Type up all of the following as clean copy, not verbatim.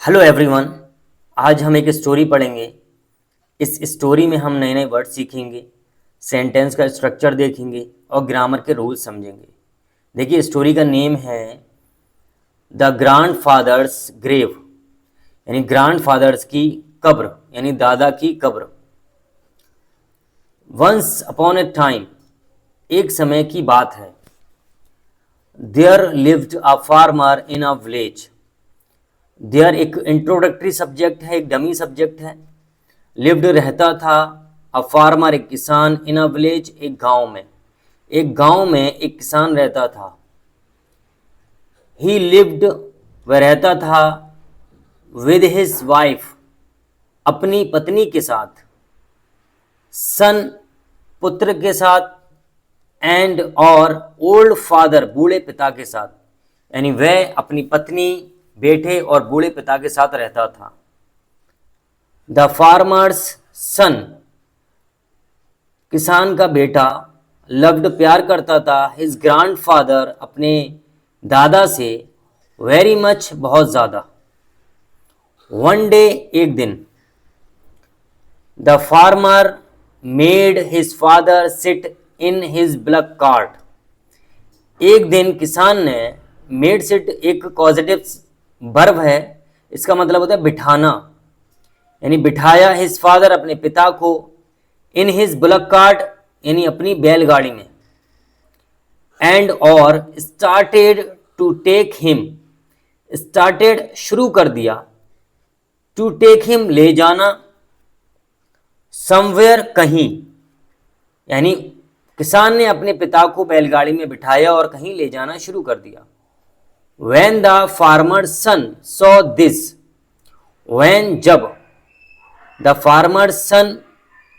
Hello everyone. आज हम एक स्टोरी पढ़ेंगे। इस स्टोरी में हम नए नए वर्ड सीखेंगे, सेंटेंस का स्ट्रक्चर देखेंगे और ग्रामर के रूल्स समझेंगे। देखिए, स्टोरी का नेम है द ग्रैंडफादर्स ग्रेव, यानी ग्रैंडफादर्स की कब्र, यानी दादा की कब्र। वंस अपॉन ए टाइम, एक समय की बात है। There lived a farmer in a village. There एक इंट्रोडक्टरी सब्जेक्ट है, एक डमी सब्जेक्ट है। लिव्ड रहता था, अ फार्मर एक किसान, इन अ विलेज एक गांव में। एक गांव में एक किसान रहता था। ही लिव्ड वह रहता था, विद हिज वाइफ अपनी पत्नी के साथ, सन पुत्र के साथ, एंड और ओल्ड फादर बूढ़े पिता के साथ, यानी वह अपनी पत्नी, बेटे और बूढ़े पिता के साथ रहता था। द फार्मर्स सन, किसान का बेटा, लव्ड प्यार करता था, हिज ग्रैंडफादर अपने दादा से, वेरी मच बहुत ज़्यादा। वन डे एक दिन, the farmer made his father sit in his block cart. एक दिन किसान ने, मेड सिट एक पॉजिटिव वर्ब है, इसका मतलब होता है बिठाना, यानी बिठाया हिज फादर अपने पिता को, इन हिज बुलक कार्ट यानी अपनी बैलगाड़ी में, एंड और started to take him, started शुरू कर दिया, टू टेक हिम ले जाना, समवेयर कहीं, यानी किसान ने अपने पिता को बैलगाड़ी में बिठाया और कहीं ले जाना शुरू कर दिया। When the farmer's son saw this, when जब, द फार्मर सन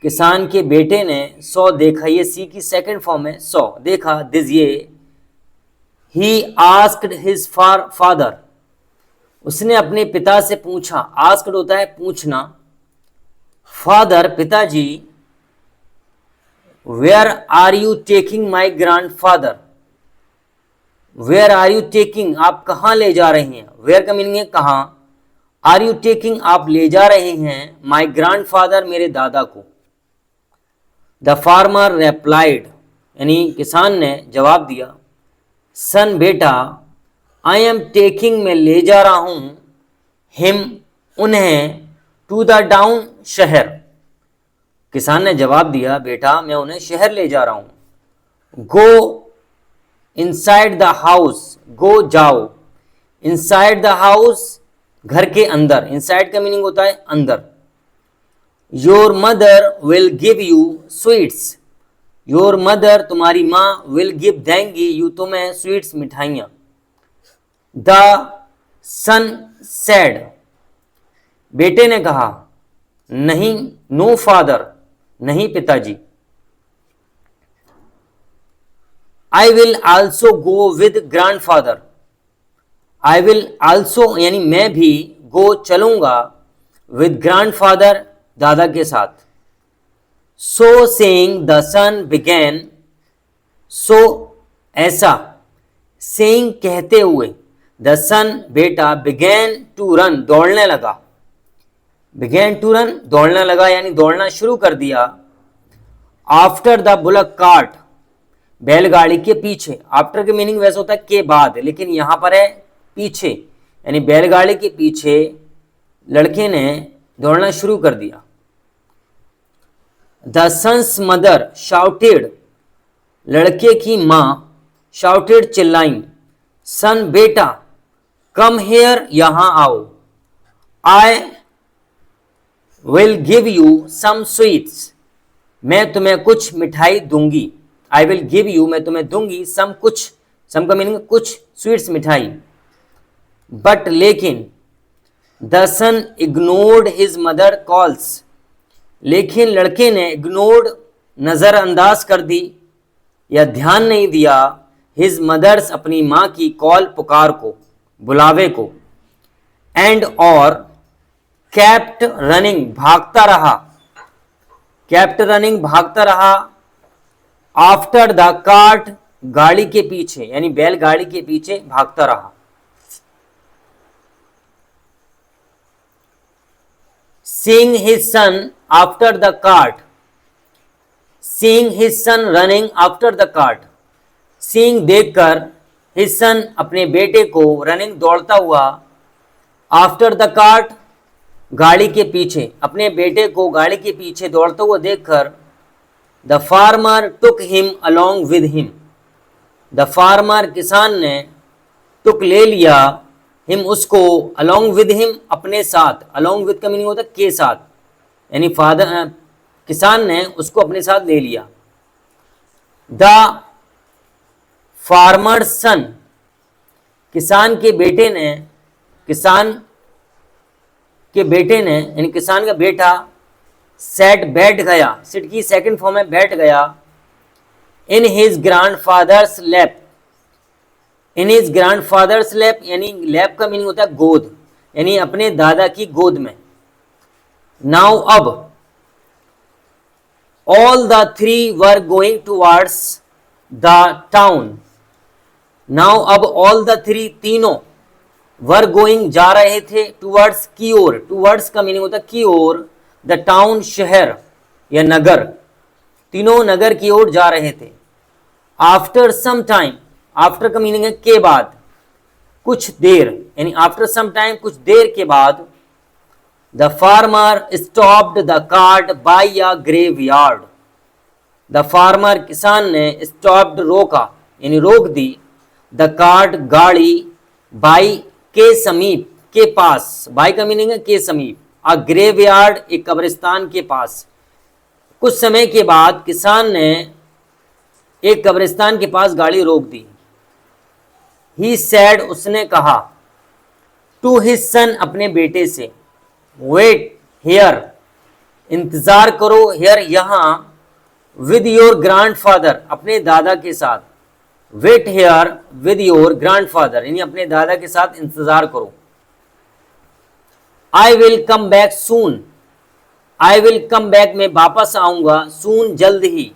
किसान के बेटे ने, सौ देखा, ये सी की सेकंड फॉर्म है, सौ देखा, दिस ये, ही आस्क्ड हिज फादर, उसने अपने पिता से पूछा। आस्क्ड होता है पूछना, फादर पिताजी, where are you taking my grandfather, where are you taking आप कहाँ ले जा रही हैं, वेयर का मीनिंग है कहाँ, आर यू टेकिंग आप ले जा रहे हैं, माई ग्रैंडफादर मेरे दादा को। द फार्मर रेप्लाइड, यानी किसान ने जवाब दिया, सन बेटा, आई एम टेकिंग मैं ले जा रहा हूं, हिम उन्हें, टू द डाउन शहर। किसान ने जवाब दिया, बेटा मैं उन्हें शहर ले जा रहा हूं। गो इनसाइड द हाउस, गो जाओ, इनसाइड द हाउस घर के अंदर, इनसाइड का मीनिंग होता है अंदर। Your mother will give you sweets, your mother तुम्हारी माँ, विल गिव देंगी, यू तुम्हें, स्वीट्स मिठाइयाँ। द सन सैड, बेटे ने कहा, नहीं, नो फादर नहीं पिताजी। I will also go with grandfather, I will also यानी मैं भी, गो चलूंगा, विद ग्रैंडफादर दादा के साथ। So saying the son began, so ऐसा, सेइंग कहते हुए, द सन बेटा, बिगेन टू रन दौड़ने लगा, बिगेन टू रन दौड़ने लगा यानी दौड़ना शुरू कर दिया। आफ्टर द बुलक कार्ट, बैलगाड़ी के पीछे, आफ्टर के मीनिंग वैसे होता है के बाद, लेकिन यहां पर है पीछे, यानी बैलगाड़ी के पीछे लड़के ने दौड़ना शुरू कर दिया। द सन्स मदर शाउटेड, लड़के की मां, शाउटेड चिल्लाई, सन बेटा, कम हेयर यहां आओ, I will give you some sweets, मैं तुम्हें कुछ मिठाई दूंगी। आई विल गिव यू मैं तुम्हें दूंगी, सम कुछ, सम का मीनिंग कुछ, स्वीट्स मिठाई। बट लेकिन, the son ignored his mother calls, लेकिन लड़के ने इग्नोर्ड नजरअंदाज कर दी या ध्यान नहीं दिया, हिज मदर्स अपनी मां की, कॉल पुकार को, बुलावे को, एंड और केप्ट रनिंग भागता रहा, केप्ट रनिंग भागता रहा, आफ्टर द कार्ट गाड़ी के पीछे, यानी बैलगाड़ी के पीछे भागता रहा। seeing his son after the cart, seeing his son running after the cart, seeing देखकर, his son अपने बेटे को running दौड़ता हुआ, after the cart गाड़ी के पीछे, अपने बेटे को गाड़ी के पीछे दौड़ता हुआ देखकर, the farmer took him along with him, the farmer किसान ने took ले लिया, him उसको, along with him अपने साथ, along with का मीनिंग होता है के साथ, यानी फादर किसान ने उसको अपने साथ ले लिया। द फार्मर सन किसान के बेटे ने, किसान के बेटे ने यानी किसान का बेटा, सेट बैठ गया, सिट की सेकंड फॉर्म में बैठ गया, in his grandfathers lap, in his grandfathers lap यानी लैप का मीनिंग होता है गोद, यानी अपने दादा की गोद में। नाउ अब all the three were going towards the town, now अब ऑल द थ्री तीनों, वर गोइंग जा रहे थे, टुवर्ड्स की ओर, टुवर्ड्स का मीनिंग होता है की ओर, द टाउन शहर या नगर, तीनों नगर की ओर जा रहे थे। आफ्टर सम टाइम, आफ्टर का मीनिंग है के बाद, कुछ देर, यानी आफ्टर सम टाइम कुछ देर के बाद, the farmer stopped the cart by a graveyard, the farmer किसान ने स्टॉप्ड रोका यानी रोक दी, द कार्ट गाड़ी, बाई के समीप, के पास, बाई का मीनिंग है के समीप, अ ग्रेवयार्ड एक कब्रिस्तान के पास। कुछ समय के बाद किसान ने एक कब्रिस्तान के पास गाड़ी रोक दी। ही सैड उसने कहा, टू हिज सन अपने बेटे से, वेट हियर इंतजार करो, हियर यहाँ, विद योर ग्रैंडफादर अपने दादा के साथ, wait here with your grandfather यानी अपने दादा के साथ इंतजार करो। I will come back soon, I will come back मैं वापस आऊंगा, सून जल्द ही,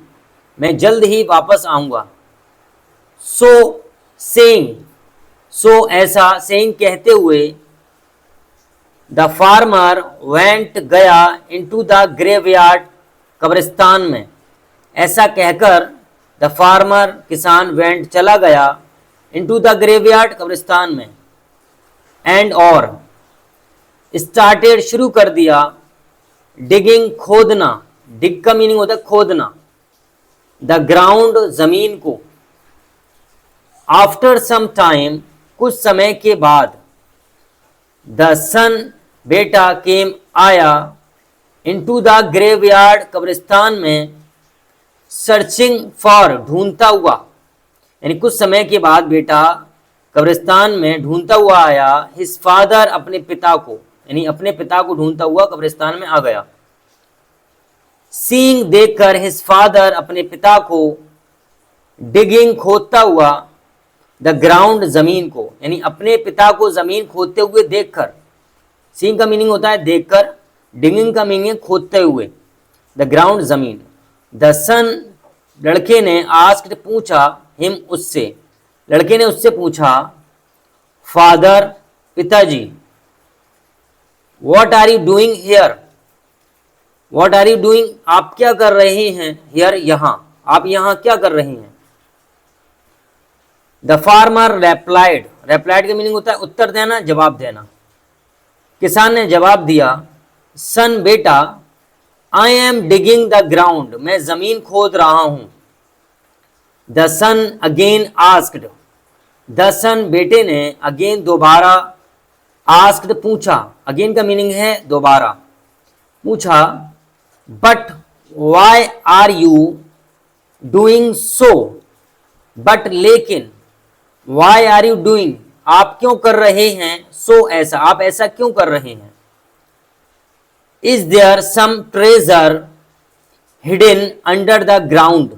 मैं जल्द ही वापस आऊंगा। सो सेइंग, सो ऐसा, सेइंग कहते हुए, द फार्मर वेंट गया इनटू द ग्रेवयार्ड कब्रिस्तान में, ऐसा कहकर द फार्मर किसान वेंट चला गया, इनटू द ग्रेवयार्ड कब्रिस्तान में, एंड और स्टार्टेड शुरू कर दिया, डिगिंग खोदना, डिग का मीनिंग होता है खोदना, द ग्राउंड जमीन को। आफ्टर सम टाइम कुछ समय के बाद, द सन बेटा केम आया, इनटू द ग्रेवयार्ड कब्रिस्तान में, सर्चिंग फॉर ढूंढता हुआ, यानी कुछ समय के बाद बेटा कब्रिस्तान में ढूंढता हुआ आया, हिज फादर अपने पिता को, यानी अपने पिता को ढूंढता हुआ कब्रिस्तान में आ गया। सीइंग देखकर, हिज फादर अपने पिता को, डिगिंग खोदता हुआ, द ग्राउंड जमीन को, यानी अपने पिता को जमीन खोदते हुए देखकर, सीइंग का मीनिंग होता है देखकर, डिगिंग का मीनिंग खोदते हुए, द ग्राउंड जमीन। द सन लड़के ने, आस्क्ड पूछा, हिम उससे, लड़के ने उससे पूछा, फादर पिताजी, what are you doing here, what are you doing आप क्या कर रहे हैं, हियर यहाँ, आप यहाँ क्या कर रहे हैं। द फार्मर रेप्लाइड, रेप्लाइड का मीनिंग होता है उत्तर देना, जवाब देना। किसान ने जवाब दिया, सन बेटा, I am digging the ground, मैं जमीन खोद रहा हूं। The son again asked, the son बेटे ने, अगेन दोबारा, आस्क्ड पूछा, अगेन का मीनिंग है दोबारा, पूछा, but why are you doing so, but लेकिन, वाई आर यू डूइंग आप क्यों कर रहे हैं, सो ऐसा, आप ऐसा क्यों कर रहे हैं। Is there some treasure hidden under the ground,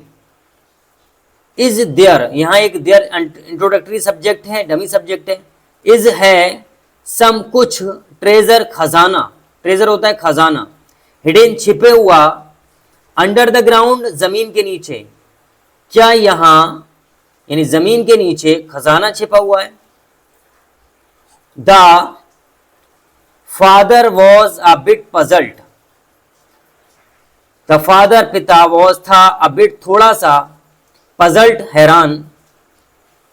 is there, यहां एक देयर इंट्रोडक्टरी सब्जेक्ट है, डमी सब्जेक्ट है, इज है, सम कुछ, ट्रेजर खजाना, ट्रेजर होता है खजाना, हिडन छिपे हुआ, अंडर द ग्राउंड जमीन के नीचे, क्या यहां यानी जमीन के नीचे खजाना छिपा हुआ है। The father was a bit puzzled. The father पिता वॉज था अ बिट थोड़ा सा, पजल्ड हैरान,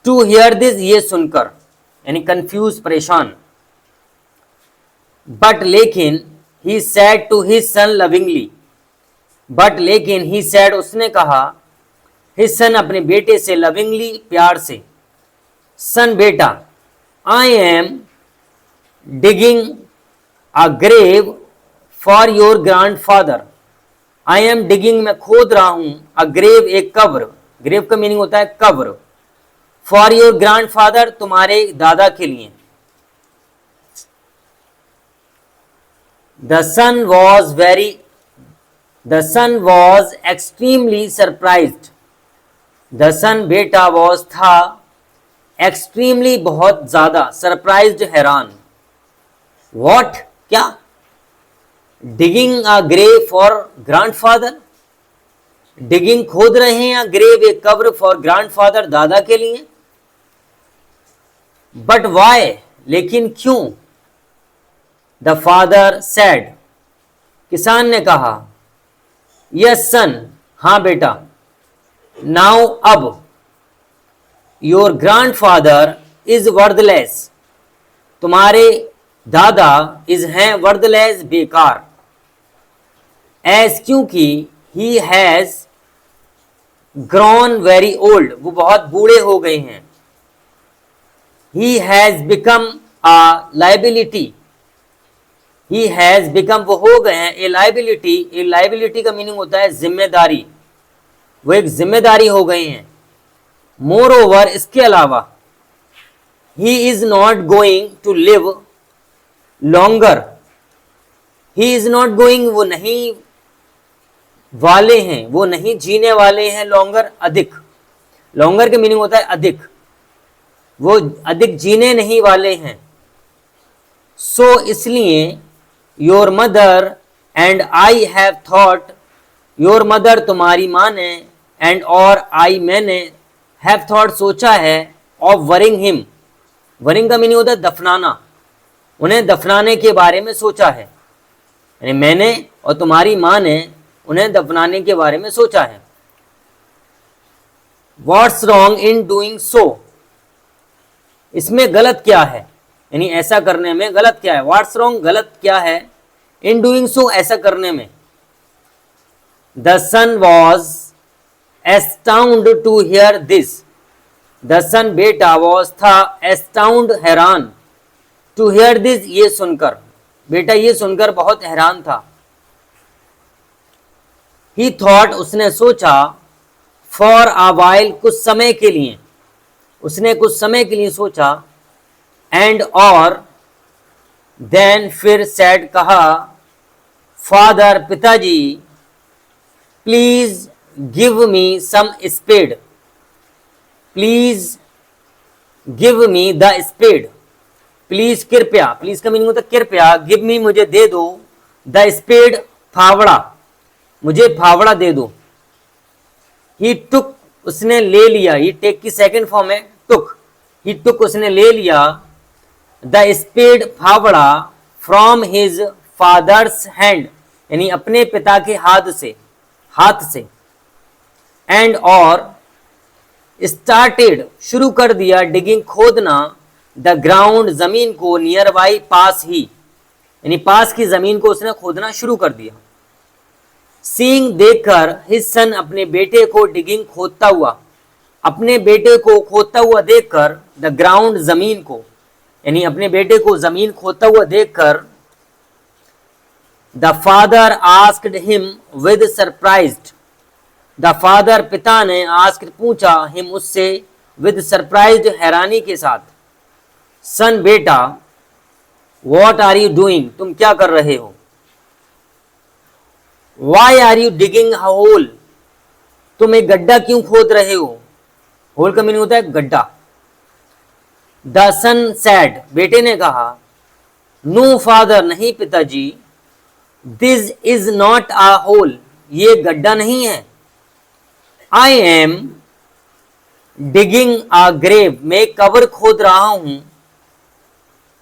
टू हियर दिस ये सुनकर, यानी कंफ्यूज परेशान। बट लेकिन he said to his son lovingly, but लेकिन ही सैड उसने कहा, हिज सन अपने बेटे से, लविंगली प्यार से, सन बेटा, I am digging a grave for your grandfather. I am digging मैं खोद रहा हूं, अ ग्रेव एक कब्र, ग्रेव का मीनिंग होता है कब्र, फॉर योर ग्रैंडफादर तुम्हारे दादा के लिए। The son was extremely surprised. The son बेटा वॉज था, एक्सट्रीमली बहुत ज्यादा, सरप्राइज्ड हैरान। वॉट क्या? Digging a grave for grandfather, digging खोद रहे हैं, ग्रेव एक कब्र, फॉर ग्रैंडफादर दादा के लिए। बट वाई लेकिन क्यों? द फादर सेड किसान ने कहा, यस सन हाँ बेटा, नाउ अब, योर ग्रैंडफादर इज वर्थलेस तुम्हारे दादा इज हैं वर्थलेस बेकार, एज क्योंकि he has grown very old वो बहुत बूढ़े हो गए हैं, he has become a liability, he has become वो हो गए हैं, ए लाइबिलिटी, ए लाइबिलिटी का मीनिंग होता है जिम्मेदारी, वो एक जिम्मेदारी हो गए हैं। मोर ओवर इसके अलावा, he is not going to live longer, he is not going वो नहीं वाले हैं, वो नहीं जीने वाले हैं, लॉन्गर अधिक, लॉन्गर के मीनिंग होता है अधिक, वो अधिक जीने नहीं वाले हैं। सो इसलिए, your mother and I have thought, your mother तुम्हारी माँ ने, एंड और आई मैंने, हैव थॉट सोचा है, ऑफ वरिंग हिम, वरिंग का मीनिंग होता है दफनाना, उन्हें दफनाने के बारे में सोचा है, यानी मैंने और तुम्हारी माँ ने उन्हें दफनाने के बारे में सोचा है। What's wrong in doing so, इसमें गलत क्या है, यानी ऐसा करने में गलत क्या है, व्हाट्स रॉन्ग गलत क्या है, इन डूइंग सो ऐसा करने में। The son was astound to hear this, the son बेटा वॉज था, एस्टाउंड हैरान, टू हियर दिस ये सुनकर, बेटा ये सुनकर बहुत हैरान था। ही थॉट उसने सोचा, फॉर अ वाइल कुछ समय के लिए, उसने कुछ समय के लिए सोचा, एंड और देन फिर सैड कहा, फादर पिताजी, please give me some spade, please give me the spade, please कृपया, प्लीज का मीनिंग होता है कृपया, गिव मी मुझे दे दो, द स्पेड फावड़ा, मुझे फावड़ा दे दो। ही टुक उसने ले लिया, ही टेक की सेकंड फॉर्म है टुक, ही टुक उसने ले लिया, द स्पेड फावड़ा, फ्रॉम हिज फादर्स हैंड, यानी अपने पिता के हाथ से, एंड और स्टार्टेड शुरू कर दिया, डिगिंग खोदना, द ग्राउंड जमीन को, नियर बाई पास ही, यानी पास की जमीन को उसने खोदना शुरू कर दिया। सीइंग देखकर, हिज सन अपने बेटे को, डिगिंग खोदता हुआ, अपने बेटे को खोदता हुआ देखकर, द ग्राउंड जमीन को, यानी अपने बेटे को जमीन खोदता हुआ देखकर, the father asked him with surprised, the father पिता ने, आस्क्ड पूछा, हिम उससे, विद सरप्राइज्ड हैरानी के साथ, सन बेटा, व्हाट आर यू डूइंग तुम क्या कर रहे हो, why are you digging hole तुम एक गड्ढा क्यों खोद रहे हो, होल का मीनिंग होता है गड्ढा। द सन सैड बेटे ने कहा, नो फादर नहीं पिताजी, this is not a hole ये गड्ढा नहीं है, I am digging a grave मैं कब्र खोद रहा हूं,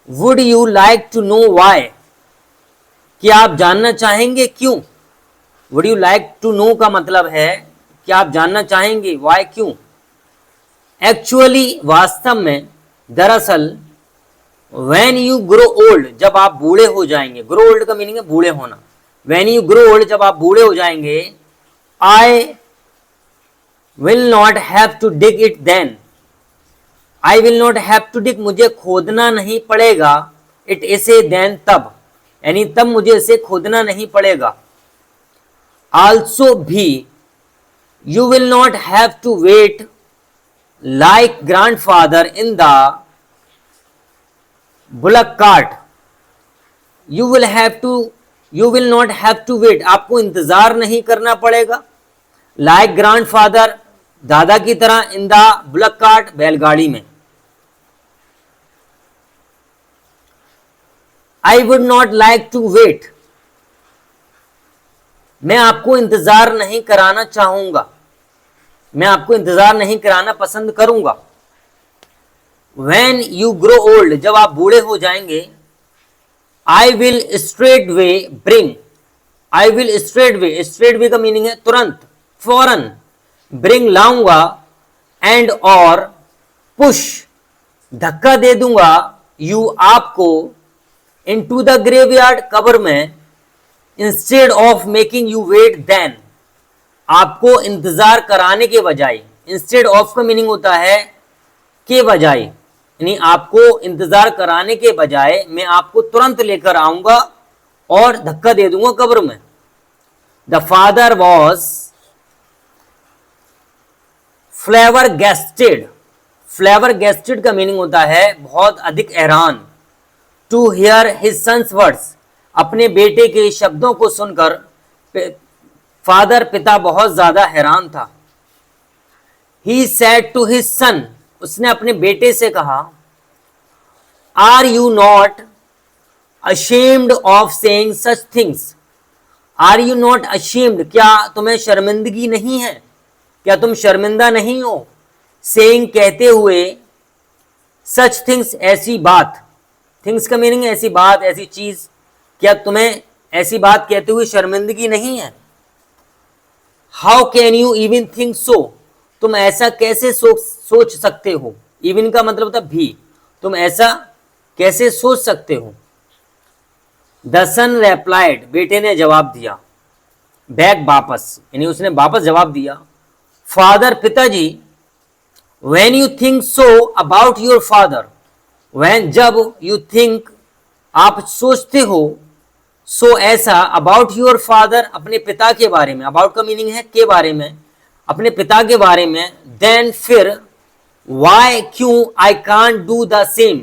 would you like to know why क्या आप जानना चाहेंगे क्यों? Would you like to know का मतलब है कि आप जानना चाहेंगे, वाई, क्यों। एक्चुअली, वास्तव में, दरअसल, when you grow old, जब आप बूढ़े हो जाएंगे, grow old का मीनिंग है बूढ़े होना, when you grow old, जब आप बूढ़े हो जाएंगे, I will not have to dig it then, I will not have to dig, मुझे खोदना नहीं पड़ेगा, it इसे then तब, यानी तब मुझे इसे खोदना नहीं पड़ेगा। also भी, you will not have to wait like grandfather in the bullock cart, you will not have to wait, आपको इंतजार नहीं करना पड़ेगा, like grandfather, दादा की तरह, in the bullock cart, बैलगाड़ी में। I would not like to wait, मैं आपको इंतजार नहीं कराना चाहूंगा, मैं आपको इंतजार नहीं कराना पसंद करूंगा। When you grow old, जब आप बूढ़े हो जाएंगे, I will straightway bring, I will straightway का मीनिंग है तुरंत, फौरन, bring लाऊंगा, and और push, धक्का दे दूंगा, you आपको, into the graveyard, कब्र में, instead of making you wait then, आपको इंतजार कराने के बजाय, instead of का मीनिंग होता है के बजाय, यानी आपको इंतजार कराने के बजाय मैं आपको तुरंत लेकर आऊंगा और धक्का दे दूंगा कब्र में। The father was flabbergasted, flabbergasted का मीनिंग होता है बहुत अधिक हैरान, to hear his son's words, अपने बेटे के शब्दों को सुनकर फादर, पिता, बहुत ज्यादा हैरान था। He said to his son, उसने अपने बेटे से कहा, are you not ashamed of saying such things, are you not ashamed, क्या तुम्हें शर्मिंदगी नहीं है, क्या तुम शर्मिंदा नहीं हो, सेइंग कहते हुए, सच थिंग्स ऐसी बात, थिंग्स का मीनिंग ऐसी बात, ऐसी चीज, क्या तुम्हें ऐसी बात कहते हुए शर्मिंदगी नहीं है। How can you even think so, तुम ऐसा कैसे सोच सकते हो, इवन का मतलब होता भी, तुम ऐसा कैसे सोच सकते हो। द सन रेप्लाइड, बेटे ने जवाब दिया, बैक वापस, यानी उसने वापस जवाब दिया, फादर, पिताजी, when you think so about your father, when, जब, यू थिंक, आप सोचते हो, सो ऐसा, अबाउट योर फादर, अपने पिता के बारे में, अबाउट का मीनिंग है के बारे में, अपने पिता के बारे में, देन फिर, वाई, क्यों, I can't do the same,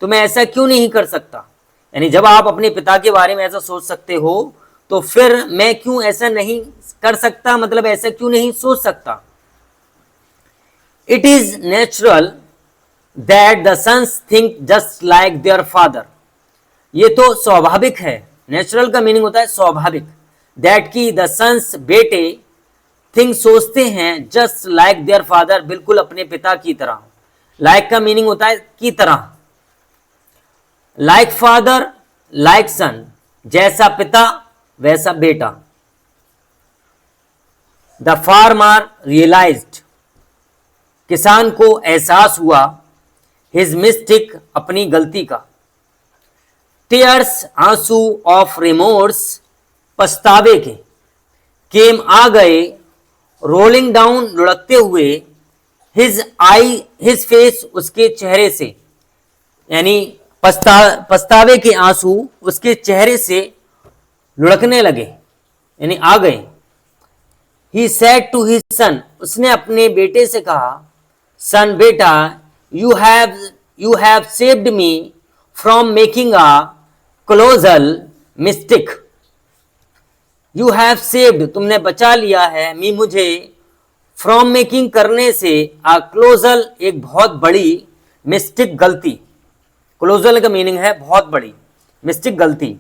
तो मैं ऐसा क्यों नहीं कर सकता, यानी जब आप अपने पिता के बारे में ऐसा सोच सकते हो तो फिर मैं क्यों ऐसा नहीं कर सकता, मतलब ऐसा क्यों नहीं सोच सकता। It is natural that the sons think just like their father, ये तो स्वाभाविक है, नेचुरल का मीनिंग होता है स्वाभाविक, दैट की द सन्स, बेटे, थिंक, सोचते हैं, जस्ट लाइक देयर फादर, बिल्कुल अपने पिता की तरह, लाइक का मीनिंग होता है की तरह, लाइक फादर, लाइक सन, जैसा पिता वैसा बेटा। द फार्मर रियलाइज्ड, किसान को एहसास हुआ, हिज मिस्टेक, अपनी गलती का। टीयर्स, आंसू, ऑफ रिमोर्स, पछतावे के, केम, आ गए, रोलिंग डाउन, लुढ़कते हुए, हिज आई, हिज फेस, उसके चेहरे से, यानी पछतावे के आंसू उसके चेहरे से लुढ़कने लगे, यानी आ गए। He said to his son, उसने अपने बेटे से कहा, सन, बेटा, you have saved me from making a colossal mistake, you have saved, तुमने बचा लिया है, मी, मुझे, फ्रॉम, मेकिंग, करने से, अ कोलोसल, एक बहुत बड़ी, मिस्टेक, गलती, क्लोजल का मीनिंग है बहुत बड़ी, मिस्टेक, गलती।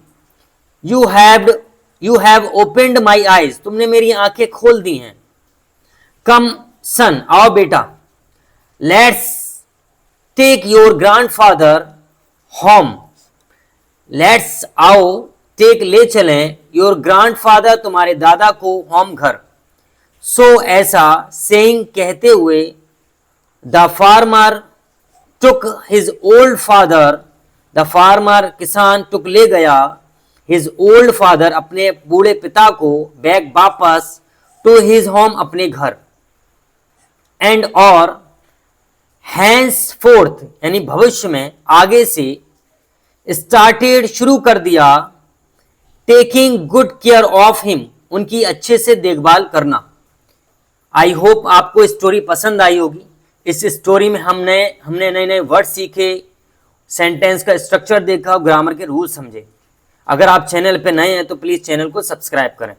You have opened my eyes, तुमने मेरी आंखें खोल दी हैं। कम सन, आओ बेटा, let's take your grandfather home, let's, आओ, टेक ले चलें योर ग्रैंडफादर तुम्हारे दादा को होम घर। सो ऐसा सेइंग कहते हुए the farmer took his old father, the farmer किसान टुक ले गया हिज ओल्ड फादर अपने बूढ़े पिता को बैक वापस टू हिज होम अपने घर। एंड और हैंस फोर्थ यानी भविष्य में आगे से स्टार्टेड शुरू कर दिया taking good care of him उनकी अच्छे से देखभाल करना। आई होप आपको स्टोरी पसंद आई होगी। इस स्टोरी में हमने नए नए वर्ड सीखे, सेंटेंस का स्ट्रक्चर देखा, ग्रामर के रूल समझे। अगर आप चैनल पे नए हैं तो प्लीज़ चैनल को सब्सक्राइब करें।